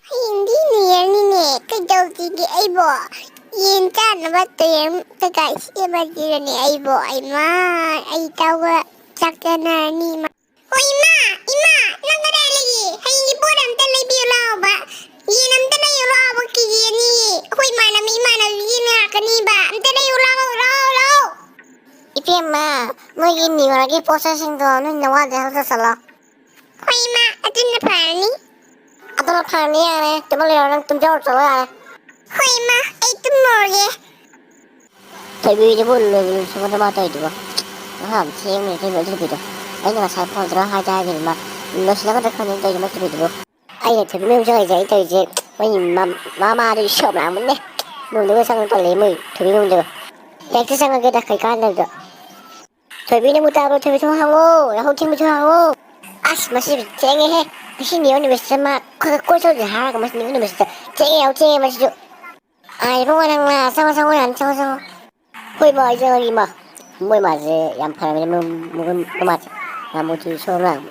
hindi niya nini kadawtigi ay bo. Yin ka na ba tuyang tagaisiba dira ni ay bo ay ma ay tawa saka na ni ma. Hoy ma, ima, nang kada lagi. Hay hindi po ram talay biulaw ba? Yin am talay ulaw ba kiyani. Hoy ma na mi ma na yin na kaniba. Am talay ulaw ulaw. 이피엠마 뭐 이니 원하기 포사싱도는 영화 대사서 살라 Hoy ma, atin na pani. 아도나 파니야네 때문에 좀 저을 줄아야 Hoy ma, ay tumorye. 데뷔지 볼래 저거 맞다 이거 한 팀이 되면 들비도 아니가 잘 포들어 하자 하기만 너 시작을 하는 데 좀 들비도 아예 데뷔 명정이 이제 뭐 마마를 시험 안 붙네 뭐 누구 상을 빨리 뭐 데뷔 명정 렉트 생각에다 그렇게 한다고 데뷔는 못하고 데뷔 좀 하고 야호 팀 좀 하고 아씨 마시 쟁해 신이 오늘 몇 살마 그 꼴소리 하라고 마시 오늘 몇 살 쟁해 마시죠 아이 봉화랑라 상상을 안 청소 호이 뭐 이제 여기 뭐 맞지 양파라면 뭐 맞지 나 뭐지 소랑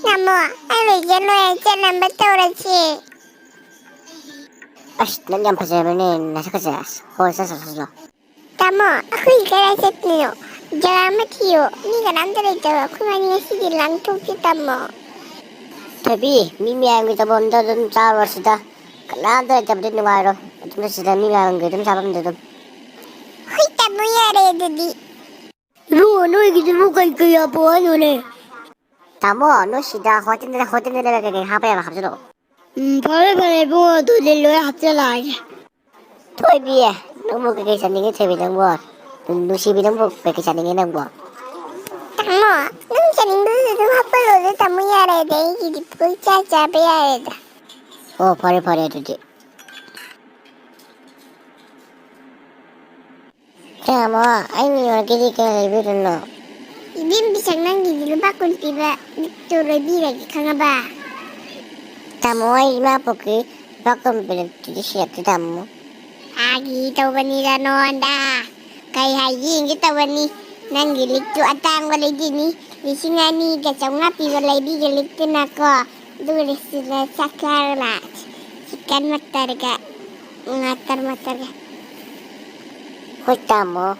Namo, ay yan ay yan ang baturachi. 아씨 난 양파자면은 나사까지 호사서 Tamo, ako'y karasat niyo. Salamat iyo. Hindi ka nang dito. Kung ano sige lang kita mo. 데뷔 미미한 게좀 먼저 좀 잡았다 나한테 잡는 거로 좀 진짜 미미한 게좀 잡으면 되도 Hoy, tamo yari dadi. 너에게 좀 뭐가 있고요 뭐하노래 다모 너 시다 호텔들에 그게 하바야 갑자로 바래바래 뭐 도들로야 합절라. 토이비에 너무 그게 잔딩이 데뷔는 거 누시비는 뭐 그렇게 잔딩이는 거 Tamo, nung saling doon sa hapalo tamo yari dahil hindi po sasabi yari da. 버려 주지 그냥 뭐 아니 여기 이렇게 리뷰를 넣어 Ibig bisang nang gidilo ba kung tiba dito lagi ka nga ba? 다모 이마포기 바꿈 빌 주지 시작도 다모 Agi tawa nila noon da. Kaya hayin kita wani nang gilik tu atang walay dini. Isi nga ni gasaw nga pi walay di gilik tin ako. Dulis sila sa karmat. Sikan matarga. Matarga. 홀다모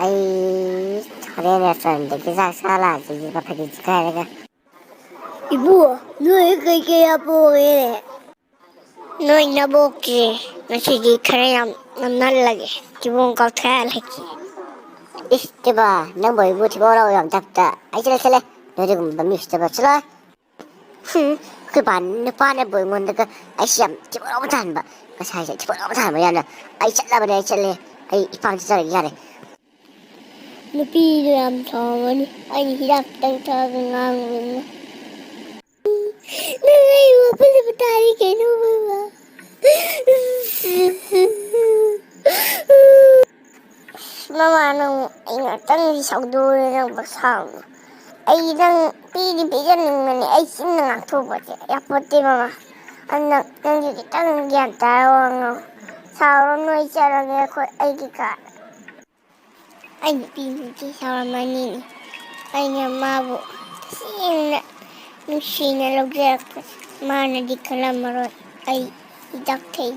아이 저래냈었는데 기사 살아지 이거 패기지가 내가 Ibu, nuy kay kaya po eh. Nuy nabuki. Nasigi karayam nanalagi. Kibong kau lagi. 이씨봐 넌뭐 이거 집어오라고 염잡다 아이 실래 너 지금 너 미시잡아 실래 그 반에 보이면 그 아이씨 집어오라고 다는 그 사이에 집어오라고 다는 뭐야 너 아이 잘라버려 잘래 아이 이방 진짜 이하래 Napido ang tawani. Ay hirap ng tagangang. Nangayon pa na tayo kayo ba? Mama nang ingatan sa dulo ng basang. Ay nang pinipigan ng mani ay sinang tubo. Yapote mama. Anak nang kita nang yan tayo sa oron no isa lang ako ay kika. Ay piniti sa manin. Ay nga mabo. Sina nung sinalog mana di kalamarot ay idak kay